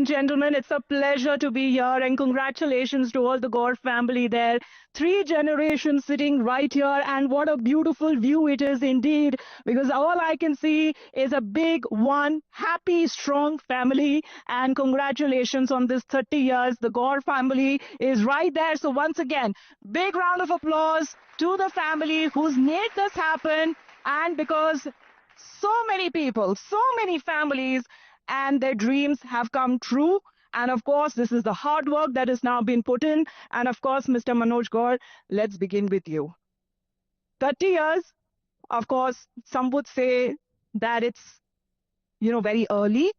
gentlemen, it's a pleasure to be here, and congratulations to all the Gore family there. Three generations sitting right here, and what a beautiful view it is indeed, because all I can see is a big, one, happy, strong family. And congratulations on this 30 years. The Gore family is right there. So, once again, big round of applause to the family who's made this happen, and because so many people, so many families, and their dreams have come true. And of course, this is the hard work that has now been put in. And of course, Mr. Manoj Gaur, let's begin with you. 30 years, of course, some would say that it's, very early,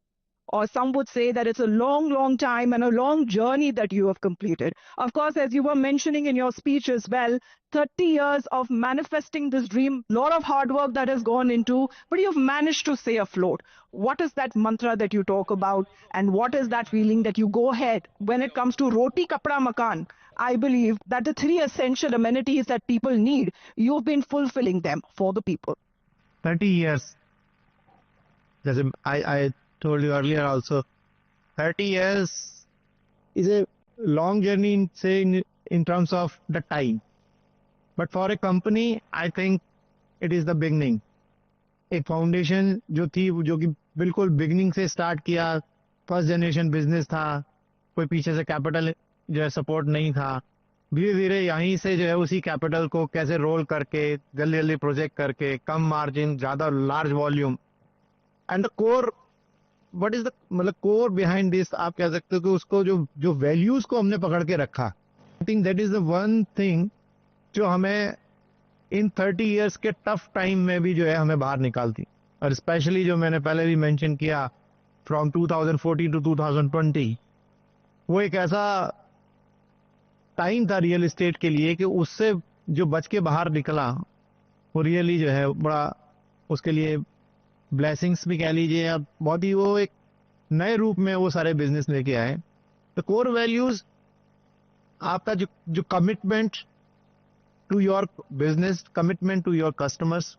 or some would say that it's a long, long time and a long journey that you have completed. Of course, as you were mentioning in your speech as well, 30 years of manifesting this dream, lot of hard work that has gone into, but you've managed to stay afloat. What is that mantra that you talk about, and what is that feeling that you go ahead when it comes to roti, kapra, makan? I believe that the three essential amenities that people need, you've been fulfilling them for the people. 30 years. I told you earlier also, 30 years is a long journey in terms of the time. But for a company, I think it is the beginning. एक foundation जो कि बिल्कुल beginning से start किया, first generation business था, कोई पीछे से कैपिटल जो है सपोर्ट नहीं था, धीरे धीरे यहीं से जो है उसी कैपिटल को कैसे रोल करके जल्दी जल्दी प्रोजेक्ट करके कम मार्जिन ज्यादा large volume and the core what is the मतलब कोर बिहाइंड दिस आप कह सकते हो कि उसको जो वैल्यूज को हमने पकड़ के रखा, आई think that is the one thing जो हमें इन 30 इयर्स के टफ टाइम में भी जो है हमें बाहर निकालती। और स्पेशली जो मैंने पहले भी मेंशन किया फ्रॉम 2014 टू 2020, वो एक ऐसा टाइम था रियल एस्टेट के लिए कि उससे जो बच के बाहर निकला वो रियली जो है बड़ा उसके लिए ब्लेसिंग्स भी कह लीजिए, या बहुत ही वो एक नए रूप में वो सारे बिजनेस लेके आए। तो कोर वैल्यूज आपका जो commitment to your business, commitment to your customers,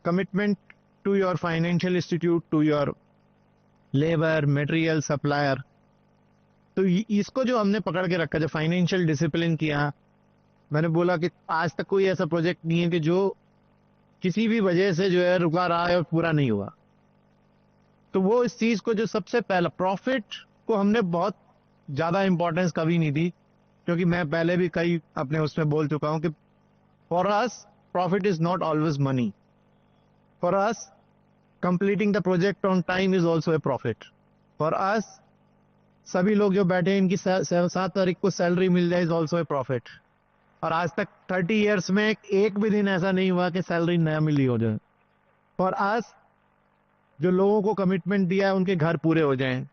commitment to your financial institute, to your labour, material, supplier, तो इसको जो हमने पकड़ के रखा, जो फाइनेंशियल डिसिप्लिन किया, मैंने बोला कि आज तक कोई ऐसा प्रोजेक्ट नहीं है कि जो किसी भी वजह से जो है रुका रहा है और पूरा नहीं हुआ। तो वो इस चीज को जो सबसे पहला प्रॉफिट को हमने बहुत ज्यादा इंपॉर्टेंस कभी नहीं दी, क्योंकि मैं पहले भी कई अपने उसमें बोल चुका हूं कि for us profit is not always money, for us completing the project on time is also a profit, for us सभी लोग जो बैठे इनकी 7 तारीख को सैलरी मिल जाए इज ऑल्सो ए प्रॉफिट। और आज तक 30 इयर्स में एक भी दिन ऐसा नहीं हुआ कि सैलरी नया मिली हो जाए। फॉर अस जो लोगों को कमिटमेंट दिया है उनके घर पूरे हो जाएं।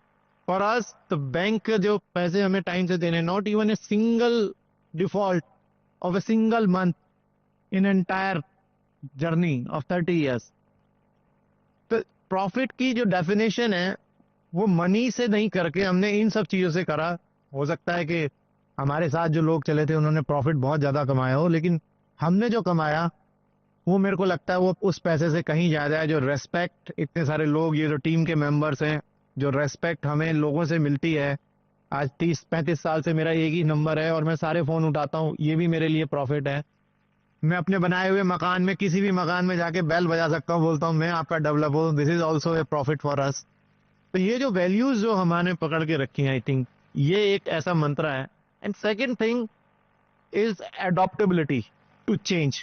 फॉर अस तो बैंक जो पैसे हमें टाइम से देने, not even a single default of a single month in entire journey of 30 years. तो प्रॉफिट की जो डेफिनेशन है वो मनी से नहीं करके हमने इन सब चीजों से करा। हो सकता है कि हमारे साथ जो लोग चले थे उन्होंने प्रॉफिट बहुत ज्यादा कमाया हो, लेकिन हमने जो कमाया वो मेरे को लगता है वो उस पैसे से कहीं ज्यादा है। जो रेस्पेक्ट इतने सारे लोग, ये जो टीम के मेंबर्स हैं, जो रेस्पेक्ट हमें लोगों से मिलती है, आज 30-35 साल से मेरा एक ही नंबर है और मैं सारे फोन उठाता हूँ, ये भी मेरे लिए प्रॉफिट है। मैं अपने बनाए हुए मकान में किसी भी मकान में जाके बेल बजा सकता हूँ, बोलता हूँ मैं आपका डेवलपर हूँ, this is also a profit for us. तो ये जो वैल्यूज जो हमारे पकड़ के रखी हैं, आई थिंक ये एक ऐसा मंत्र है। And second thing is adaptability to change.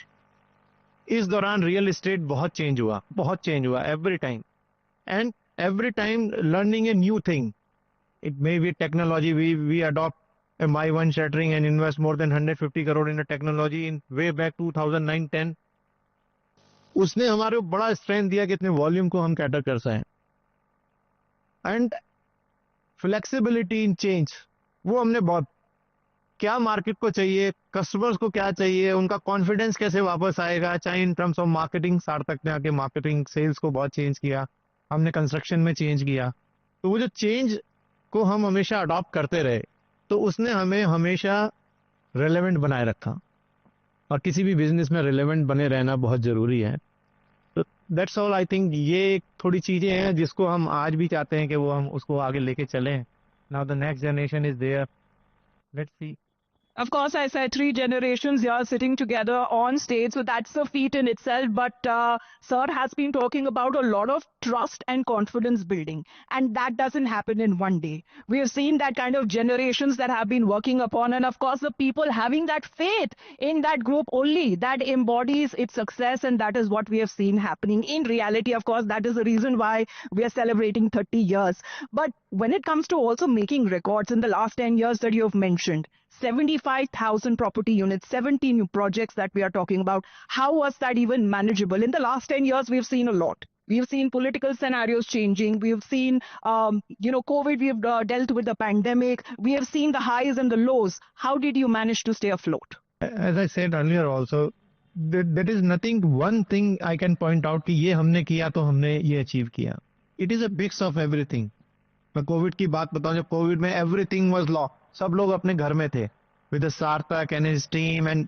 इस दौरान रियल एस्टेट बहुत चेंज हुआ every time, and every time learning a new thing. It may be technology. We adopt a My One Shattering and invest more than 150 crore in a technology in way back 2009-10. उसने हमारे को बड़ा strength दिया कि इतने volume को हम cater कर सकें। एंड फ्लेक्सिबिलिटी इन चेंज, वो हमने बहुत, क्या मार्केट को चाहिए, कस्टमर्स को क्या चाहिए, उनका कॉन्फिडेंस कैसे वापस आएगा, चाहे इन टर्म्स ऑफ मार्केटिंग, सार्थक ने आके मार्केटिंग सेल्स को बहुत चेंज किया, हमने कंस्ट्रक्शन में चेंज किया। तो वो जो चेंज को हम हमेशा अडॉप्ट करते रहे, तो उसने हमें हमेशा रेलेवेंट बनाए रखा, और किसी भी बिजनेस में रेलेवेंट बने रहना बहुत जरूरी है। तो दैट्स ऑल आई थिंक। ये एक थोड़ी चीजें हैं जिसको हम आज भी चाहते हैं कि वो हम उसको आगे लेके चलें। Now the next generation is there, let's see. Of course, I said three generations here sitting together on stage, so that's a feat in itself. But Sir has been talking about a lot of trust and confidence building, and that doesn't happen in one day. We have seen that kind of generations that have been working upon, and of course, the people having that faith in that group only that embodies its success, and that is what we have seen happening in reality. Of course, that is the reason why we are celebrating 30 years. But when it comes to also making records in the last 10 years that you have mentioned, 75,000 property units, 70 new projects that we are talking about. How was that even manageable? In the last 10 years, we've seen a lot. We've seen political scenarios changing. We've seen, COVID. We've dealt with the pandemic. We have seen the highs and the lows. How did you manage to stay afloat? As I said earlier also, there is nothing, one thing I can point out कि ये हमने किया तो हमने ये achieve किया. It is a mix of everything. मैं Covid की बात बताऊं, जब कोविड में एवरीथिंग वाज लॉ, सब लोग अपने घर में थे with Sarthak and his team and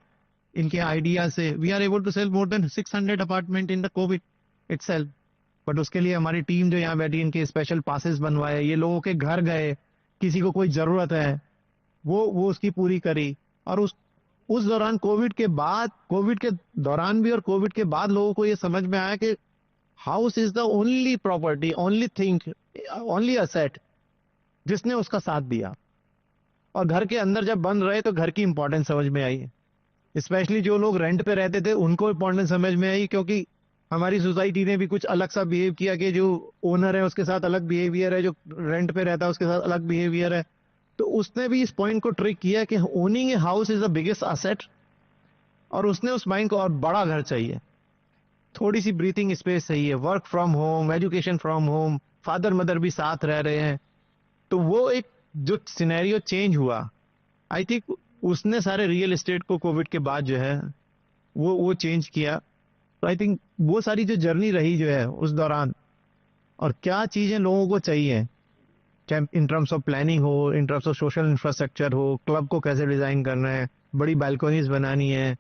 इनके आइडिया से we are able to sell more than 600 apartment in the COVID itself. But उसके लिए हमारी टीम जो यहाँ बैठी, इनके स्पेशल पासेस बनवाए, ये लोगों के घर गए, किसी को कोई जरूरत है वो उसकी पूरी करी. और उस दौरान कोविड के बाद, कोविड के दौरान भी और कोविड के बाद लोगों को ये समझ में आया कि house is the only property, only thing, only asset जिसने उसका साथ दिया. और घर के अंदर जब बन रहे तो घर की इंपॉर्टेंस समझ में आई. स्पेशली जो लोग रेंट पे रहते थे उनको इंपॉर्टेंस समझ में आई, क्योंकि हमारी सोसाइटी ने भी कुछ अलग सा बिहेव किया कि जो ओनर है उसके साथ अलग बिहेवियर है, जो रेंट पे रहता है उसके साथ अलग बिहेवियर है. तो उसने भी इस पॉइंट को ट्रिक किया कि owning a house is the biggest asset, और उसने उस माइंड को और बड़ा घर चाहिए, थोड़ी सी ब्रीथिंग स्पेस चाहिए, work from home, education from home, father mother भी साथ रह रहे हैं. तो वो एक जो सिनेरियो चेंज हुआ, आई थिंक उसने सारे रियल एस्टेट को कोविड के बाद जो है वो चेंज किया. तो आई थिंक वो सारी जो जर्नी रही जो है उस दौरान, और क्या चीजें लोगों को चाहिए, चाहे इन टर्म्स ऑफ प्लानिंग हो, in terms of social infrastructure हो, क्लब को कैसे डिजाइन करना है, बड़ी बालकोनीज बनानी है,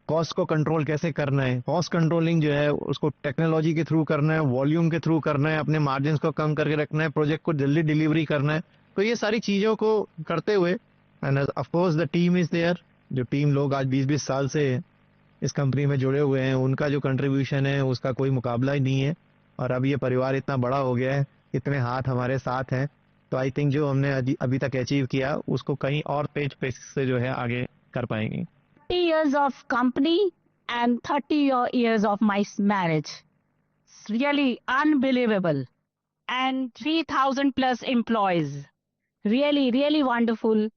कॉस्ट को कंट्रोल कैसे करना है, कॉस्ट कंट्रोलिंग जो है उसको टेक्नोलॉजी के थ्रू करना है, वॉल्यूम के थ्रू करना है, अपने मार्जिन को कम करके रखना है, प्रोजेक्ट को जल्दी डिलीवरी करना है. तो ये सारी चीजों को करते हुए, and of course the team is there, जो टीम लोग आज 20-20 साल से इस कंपनी में जुड़े हुए हैं, उनका जो कंट्रीब्यूशन है उसका कोई मुकाबला ही नहीं है. और अब ये परिवार इतना बड़ा हो गया है, इतने हाथ हमारे साथ हैं. तो आई थिंक जो हमने अभी तक अचीव किया उसको कहीं और पेज से जो है आगे कर पाएंगे. 30 years of company and 30 years of my marriage. It's really unbelievable. And 3,000 plus employees. Really, really wonderful.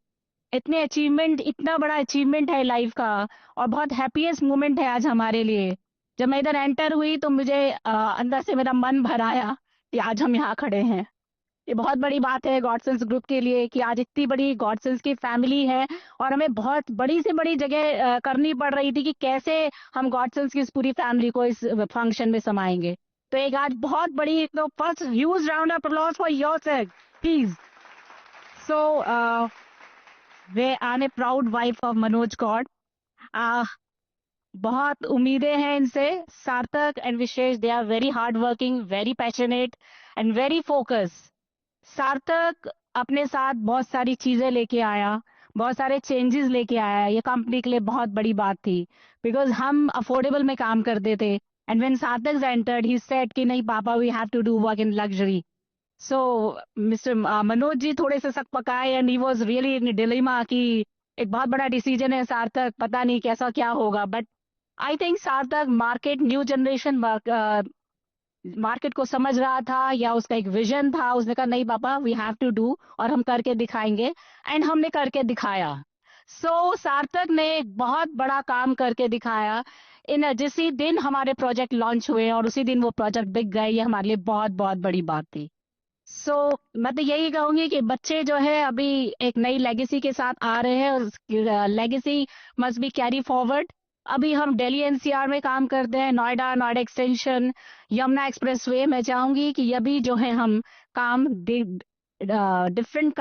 इतने अचीवमेंट, इतना बड़ा अचीवमेंट है लाइफ का, और बहुत हैप्पीएस्ट मोमेंट है आज हमारे लिए. जब मैं इधर एंटर हुई तो मुझे अंदर से मेरा मन भर आया कि आज हम यहाँ खड़े हैं. ये बहुत बड़ी बात है गॉडसेंस ग्रुप के लिए कि आज इतनी बड़ी गॉडसेंस की फैमिली है, और हमें बहुत बड़ी से बड़ी जगह करनी पड़ रही थी कि कैसे हम गॉडसेंस की इस पूरी फैमिली को इस फंक्शन में समाएंगे. तो एक आज बहुत बड़ी, तो first huge round of applause for yourself please. So we are a proud wife of Manoj Gaur. बहुत उम्मीदें हैं इनसे. Sarthak and Vishesh, they are very hard working, very passionate and very focus. Sarthak अपने साथ बहुत सारी चीजें लेके आया, बहुत सारे चेंजेस लेके आया. ये कंपनी के लिए बहुत बड़ी बात थी, बिकॉज हम अफोर्डेबल में काम करते थे. And when Sarthak entered, he said कि नहीं पापा, we have to do work in luxury. So mister Manoj ji थोड़े से सक पकाए, and he was really in dilemma कि एक बहुत बड़ा डिसीजन है सार्थक, पता नहीं कैसा क्या होगा. बट आई थिंक सार्थक मार्केट, न्यू जनरेशन मार्केट को समझ रहा था, या उसका एक विजन था. उसने कहा नहीं पापा, वी हैव टू डू, और हम करके दिखाएंगे. एंड हमने करके दिखाया. सो सार्थक ने एक बहुत बड़ा काम करके दिखाया. जिसी दिन हमारे प्रोजेक्ट लॉन्च हुए और उसी दिन वो प्रोजेक्ट बिक गए, ये हमारे लिए बहुत बहुत बड़ी बात थी. सो मैं तो यही कहूंगी कि बच्चे जो है अभी एक नई लेगेसी के साथ आ रहे हैं, और legacy must be carry forward. अभी हम दिल्ली एनसीआर में काम करते हैं, Noida extension, Yamuna express way. मैं चाहूंगी कि अभी जो है हम काम डिफरेंट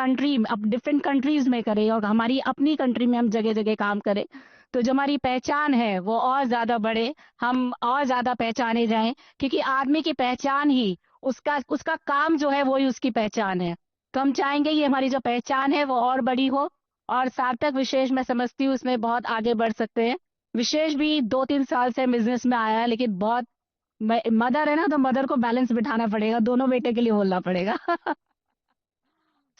कंट्रीज में करें, और हमारी अपनी कंट्री में हम जगह जगह काम करें. तो जो हमारी पहचान है वो और ज्यादा बढ़े, हम और ज्यादा पहचाने जाएं, क्योंकि आदमी की पहचान ही उसका उसका काम जो है वही उसकी पहचान है। तो हम चाहेंगे कि हमारी जो पहचान है वो और बड़ी हो, और सार्थक विशेष मैं समझती हूँ उसमें बहुत आगे बढ़ सकते हैं। विशेष भी 2-3 साल से बिजनेस में आया है, लेकिन बहुत मदर है ना, तो मदर को बैलेंस बिठाना पड़ेगा, दोनों बेटे के लिए बोलना पड़ेगा।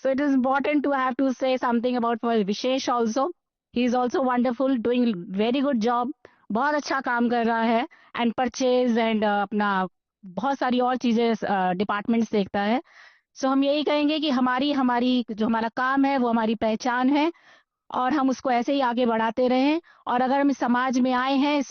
So it is important to have to say something about for Vishesh also. He is also wonderful, doing very good job. बहुत अच्छा काम कर रहा है, एंड परचेज एंड अपना बहुत सारी और चीजें डिपार्टमेंट्स देखता है। सो हम यही कहेंगे कि हमारी हमारी जो हमारा काम है वो हमारी पहचान है, और हम उसको ऐसे ही आगे बढ़ाते रहें। और अगर हम इस समाज में आए हैं,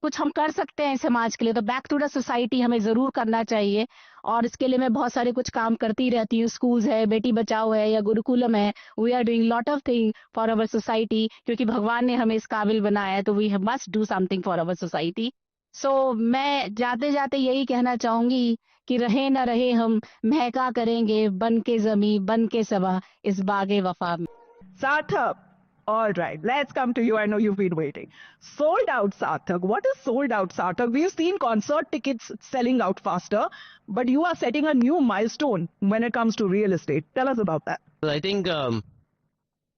कुछ हम कर सकते हैं इस समाज के लिए, तो बैक टू द सोसाइटी हमें जरूर करना चाहिए। और इसके लिए मैं बहुत सारे कुछ काम करती रहती हूँ, स्कूल्स है, बेटी बचाओ है, या गुरुकुलम है। We are doing lot of thing for our society, क्योंकि भगवान ने हमें इस काबिल बनाया है, तो we must do something for our society. So मैं जाते जाते यही कहना चाहूंगी कि रहे न रहे हम महका करेंगे बन के जमी बन के सबा इस बागे वफा में। Sarthak. All right, let's come to you. I know you've been waiting. Sold out, Sarthak. What is sold out, Sarthak? We've seen concert tickets selling out faster, but you are setting a new milestone when it comes to real estate. Tell us about that. I think,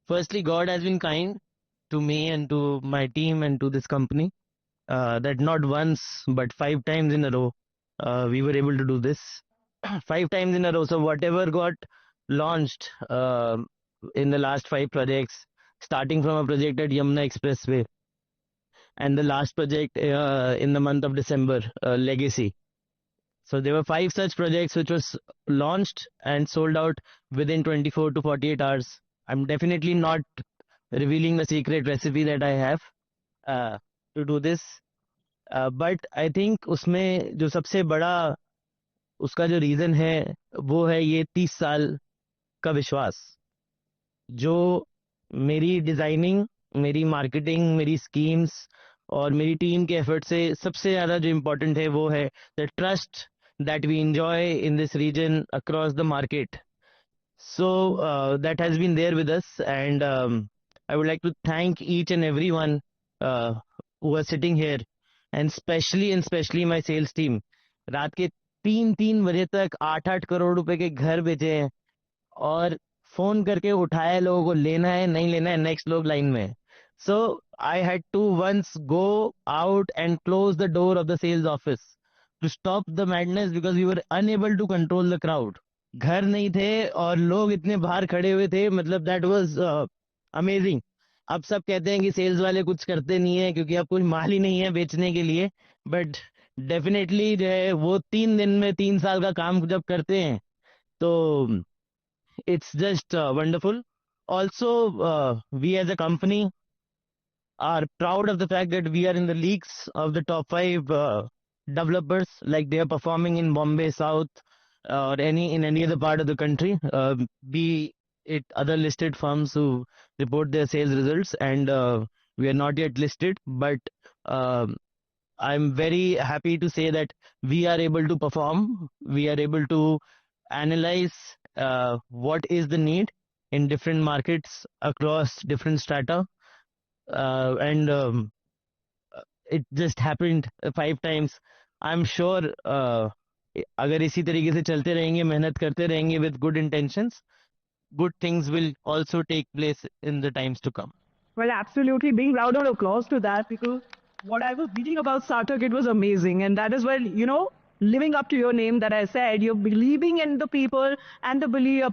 firstly, God has been kind to me and to my team and to this company. That not once but 5 times in a row, we were able to do this. 5 times in a row. So whatever got launched in the last 5 projects, starting from a project at Yamuna Expressway, and the last project in the month of December, Legacy. So there were 5 such projects which was launched and sold out within 24 to 48 hours. I'm definitely not revealing the secret recipe that I have to do this. But I think उसमें जो सबसे बड़ा उसका जो reason है वो है ये 30 साल का विश्वास, जो मेरी डिजाइनिंग, मेरी मार्केटिंग, मेरी स्कीम्स और मेरी टीम के एफर्ट से सबसे ज्यादा जो इम्पोर्टेंट है वो है the trust that we enjoy in this region across the market. So that has been there with us, and I would like to thank each and everyone who are sitting here, and especially my sales team. रात के 3-3 बजे तक 8-8 करोड़ रुपए के घर बेचे हैं, और फोन करके उठाया लोगों को, लेना है नहीं लेना है, नेक्स्ट लोग लाइन में। So I had to once go out and close the door of the sales office to stop the madness because we were unable to control the crowd. घर नहीं थे और लोग इतने बाहर खड़े हुए थे, मतलब that was amazing. अब सब कहते हैं कि सेल्स वाले कुछ करते नहीं है क्योंकि अब कुछ माल ही नहीं है बेचने के लिए, बट डेफिनेटली जो है वो 3 दिन में 3 साल का काम जब करते हैं तो it's just wonderful. Also, we as a company are proud of the fact that we are in the leagues of the top 5 developers, like they are performing in Bombay South or in any other part of the country, be it other listed firms who report their sales results, and we are not yet listed, but I'm very happy to say that we are able to perform, we are able to analyze what is the need in different markets across different strata, and it just happened 5 times. I'm sure अगर इसी तरीके से चलते रहेंगे, मेहनत करते रहेंगे with good intentions, good things will also take place in the times to come. Well, absolutely. Big round of applause to that, because what I was reading about Sarthak, it was amazing. And that is where, living up to your name that I said, you're believing in the people, and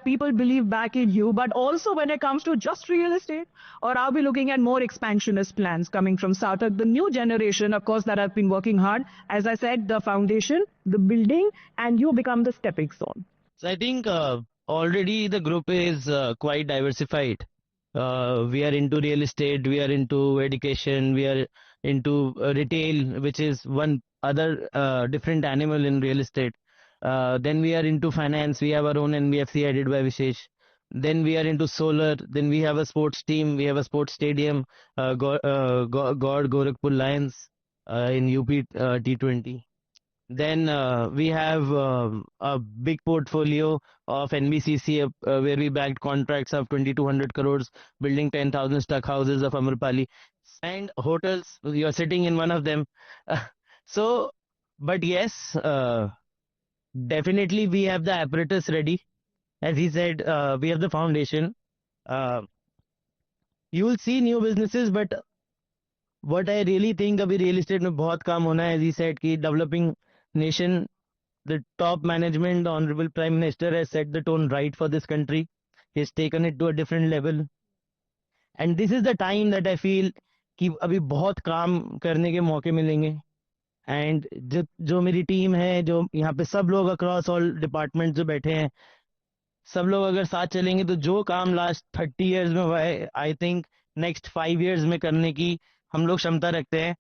people believe back in you. But also when it comes to just real estate, or are we looking at more expansionist plans coming from Sarthak, the new generation, of course, that have been working hard. As I said, the foundation, the building, and you become the stepping stone. So I think already the group is quite diversified. We are into real estate, we are into education, we are into retail, which is one other different animal in real estate. Then we are into finance, we have our own NBFC headed by Vishesh. Then we are into solar, then we have a sports team, we have a sports stadium, God Gorakhpur Lions in UP T20. Then we have a big portfolio of NBCC where we bagged contracts of 2,200 crores, building 10,000 stuck houses of Amrpali, and hotels. You're sitting in one of them. So, but yes, definitely we have the apparatus ready. As he said, we have the foundation. Uh, you will see new businesses, but what I really think अभी real estate में बहुत काम होना है. As he said कि developing nation, the top management, the honorable prime minister has set the tone right for this country. He has taken it to a different level, and this is the time that I feel कि अभी बहुत काम करने के मौके मिलेंगे. And जो मेरी टीम है, जो यहाँ पे सब लोग अक्रॉस ऑल डिपार्टमेंट जो बैठे हैं, सब लोग अगर साथ चलेंगे तो जो काम लास्ट 30 इयर्स में हुआ है, आई थिंक नेक्स्ट 5 इयर्स में करने की हम लोग क्षमता रखते हैं.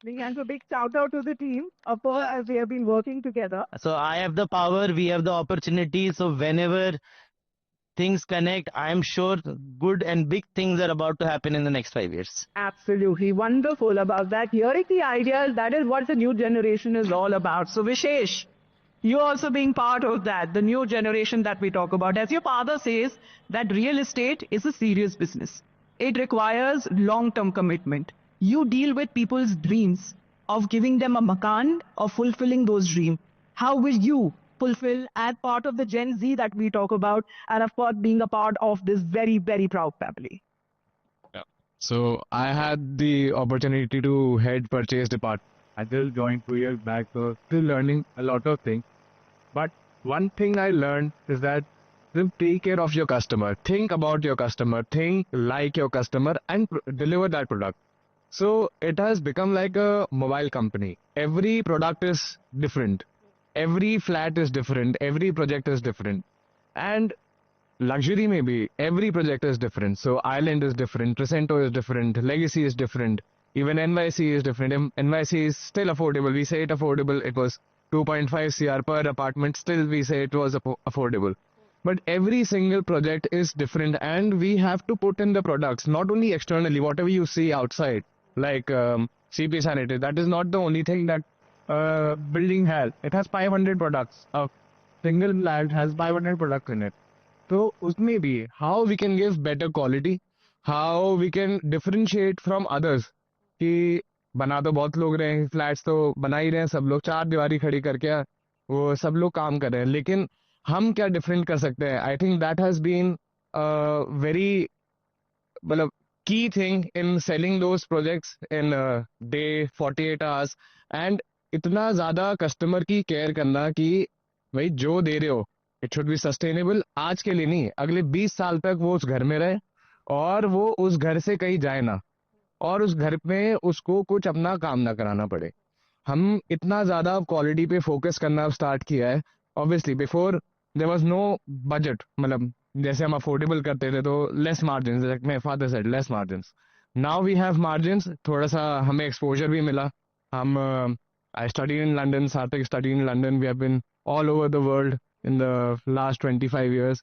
And a big shout out to the team as we have been working together. So I have the power, we have the opportunity. So whenever things connect, I am sure good and big things are about to happen in the next 5 years. Absolutely wonderful about that. Hearing the ideas, that is what the new generation is all about. So Vishesh, you also being part of that, the new generation that we talk about. As your father says, that real estate is a serious business. It requires long-term commitment. You deal with people's dreams of giving them a makan, of fulfilling those dreams. How will you fulfill as part of the Gen Z that we talk about, and of course being a part of this very, very proud family? Yeah. So I had the opportunity to head purchase department. I just joined 2 years back, so still learning a lot of things. But one thing I learned is that just take care of your customer. Think about your customer. Think like your customer and deliver that product. So it has become like a mobile company. Every product is different. Every flat is different. Every project is different. And luxury maybe every project is different. So Island is different, Trecento is different, Legacy is different, even NYC is different. NYC is still affordable. We say it affordable. It was 2.5 CR per apartment. Still we say it was affordable. But every single project is different, and we have to put in the products, not only externally, whatever you see outside, like CP Sanitary. That is not the only thing that building has. It has 500 products. A single flat has 500 products in it. So उसमें भी how we can give better quality, how we can differentiate from others. कि बना तो बहुत लोग रहे हैं, flats तो बना ही रहे हैं सब लोग, चार दीवारी खड़ी करके वो सब लोग काम कर रहे हैं, लेकिन हम क्या डिफरेंट कर सकते हैं. I think that has been very मतलब key thing in selling those projects in day 48 hours. And इतना ज़्यादा कस्टमर की केयर करना कि भाई जो दे रहे हो इट शुड बी सस्टेनेबल, आज के लिए नहीं, अगले 20 साल तक वो उस घर में रहे और वो उस घर से कहीं जाए ना, और उस घर में उसको कुछ अपना काम ना कराना पड़े. हम इतना ज़्यादा क्वालिटी पे फोकस करना स्टार्ट किया है. Obviously before there was no budget, मतलब जैसे हम अफोर्डेबल करते थे तो less margin, like my father said less margin. Now we have margin, थोड़ा सा हमें एक्सपोजर भी मिला. हम I study in London, Sarthak study in London, we have been all over the world in the last 25 years,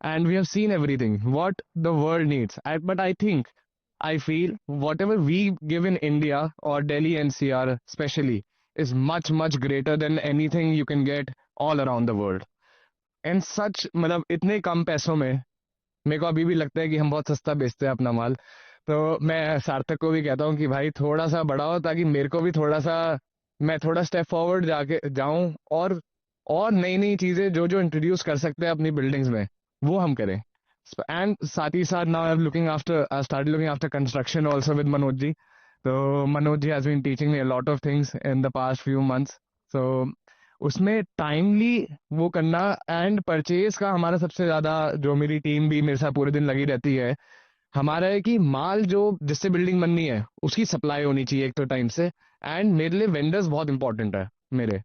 and we have seen everything what the world needs. But I feel whatever we give in India or Delhi NCR especially is much greater than anything you can get all around the world. And such मतलब इतने कम पैसों में मेरे को अभी भी लगता है कि हम बहुत सस्ता बेचते हैं अपना माल. तो मैं सार्थक को भी कहता हूँ कि भाई थोड़ा सा बढ़ाओ ताकि मेरे को भी थोड़ा सा, मैं थोड़ा स्टेप फॉरवर्ड जाके जाऊं और नई नई चीजें जो इंट्रोड्यूस कर सकते हैं अपनी बिल्डिंग्स में वो हम करें. एंड साथ ही साथ now I am looking after, I started looking after construction also with Manoj ji. तो Manoj ji has been teaching me a lot of things in the past few months. So उसमें टाइमली वो करना, एंड परचेज का हमारा सबसे ज्यादा, जो मेरी टीम भी मेरे साथ पूरे दिन लगी रहती है, हमारा है कि माल जो जिससे बिल्डिंग बननी है उसकी सप्लाई होनी चाहिए एक तो टाइम से. एंड मेरे लिए वेंडर्स बहुत इंपॉर्टेंट है मेरे.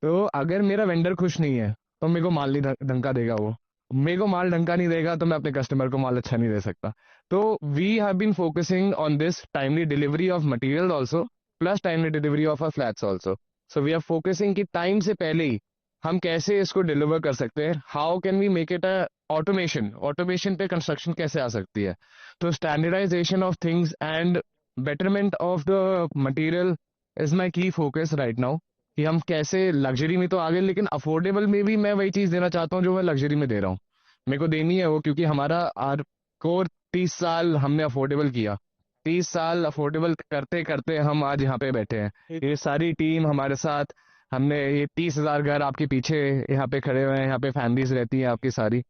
तो अगर मेरा वेंडर खुश नहीं है तो मेरे को माल नहीं ढंका देगा, वो मेरे को माल ढंका नहीं देगा तो मैं अपने कस्टमर को माल अच्छा नहीं दे सकता. तो we have been focusing on this timely delivery of material also, plus timely delivery of our flats also. So we are focusing कि टाइम से पहले ही हम कैसे इसको डिलीवर कर सकते हैं. How can we make it a automation पे कंस्ट्रक्शन कैसे आ सकती है. तो standardisation of things and betterment of the material is my key focus right now. कि हम कैसे लग्जरी में तो आ गए, लेकिन अफोर्डेबल में भी मैं वही चीज देना चाहता हूँ जो मैं लग्जरी में दे रहा हूँ। मेरे को देनी है वो, क्योंकि हमारा आर कोर 30 साल हमने अफोर्डेबल किया। 30 साल अफोर्डेबल करते करते हम आज यहाँ पे बैठे हैं। ये सारी टीम हमारे साथ, हमने ये 30,000 घर आपके पीछे यहाँ पे खड़े हुए हैं, यहाँ पे फैमिलीज रहती हैं आपकी सारी।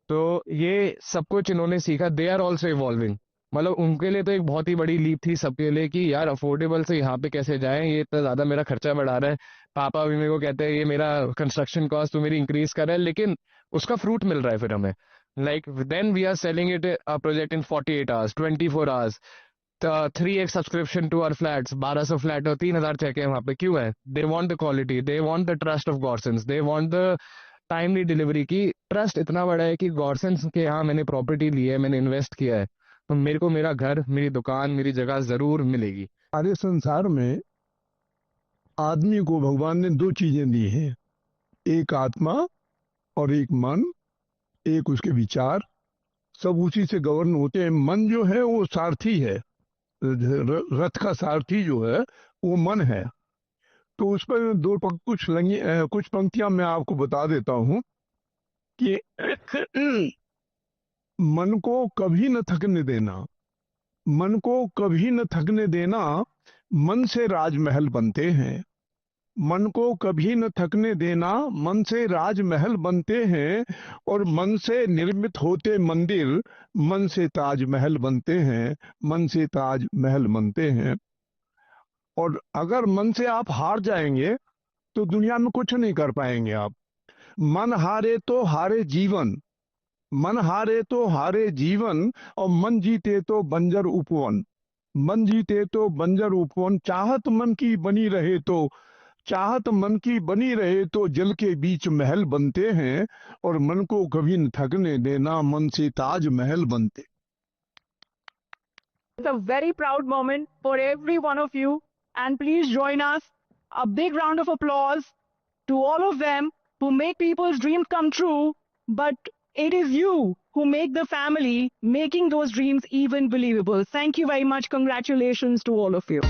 तो ये सब कुछ इन्होंने सीखा। They are also evolving. मतलब उनके लिए तो एक बहुत ही बड़ी लीप थी सबके लिए कि यार अफोर्डेबल से यहाँ पे कैसे जाएं, ये इतना ज्यादा मेरा खर्चा बढ़ा रहा है। पापा भी मेरे को कहते हैं ये मेरा कंस्ट्रक्शन कॉस्ट तो मेरी इंक्रीज कर रहा है, लेकिन उसका फ्रूट मिल रहा है फिर हमें। Like then we are selling it a project in 48 hours, 24 hours, 3x subscription to our flats. 1200 flat और 3000 चेक है वहां पे। क्यों है? They want the quality, they want the trust of Godsons, they want the timely delivery की। Trust इतना बड़ा है कि गॉडसन्स के यहाँ मैंने प्रॉपर्टी ली है, मैंने इन्वेस्ट किया है, तो मेरे को मेरा घर, मेरी दुकान, मेरी जगह जरूर मिलेगी। सारे संसार में आदमी को भगवान ने दो चीजें दी हैं, एक आत्मा और एक मन, एक उसके विचार। सब उसी से गवर्न होते हैं। मन जो है वो सारथी है, रथ का सारथी जो है वो मन है। तो उस पर कुछ पंक्तियां मैं आपको बता देता हूं कि मन को कभी न थकने देना, मन को कभी न थकने देना, मन से राजमहल बनते हैं। मन को कभी न थकने देना, मन से राजमहल बनते हैं, और मन से निर्मित होते मंदिर, मन से ताजमहल बनते हैं, मन से ताजमहल बनते हैं। और अगर मन से आप हार जाएंगे तो दुनिया में कुछ नहीं कर पाएंगे आप। मन हारे तो हारे जीवन, मन हारे तो हारे जीवन, और मन जीते तो बंजर उपवन, मन जीते तो बंजर उपवन। चाहत मन की बनी रहे तो, चाहत मन की बनी रहे तो जल के बीच महल बनते हैं, और मन को कभी न थकने देना, मन से ताज महल बनते। It's a very proud moment for every one of you. And please join us. A big round of applause to all of them who make people's dreams come true. But it is you who make the family, making those dreams even believable. Thank you very much. Congratulations to all of you.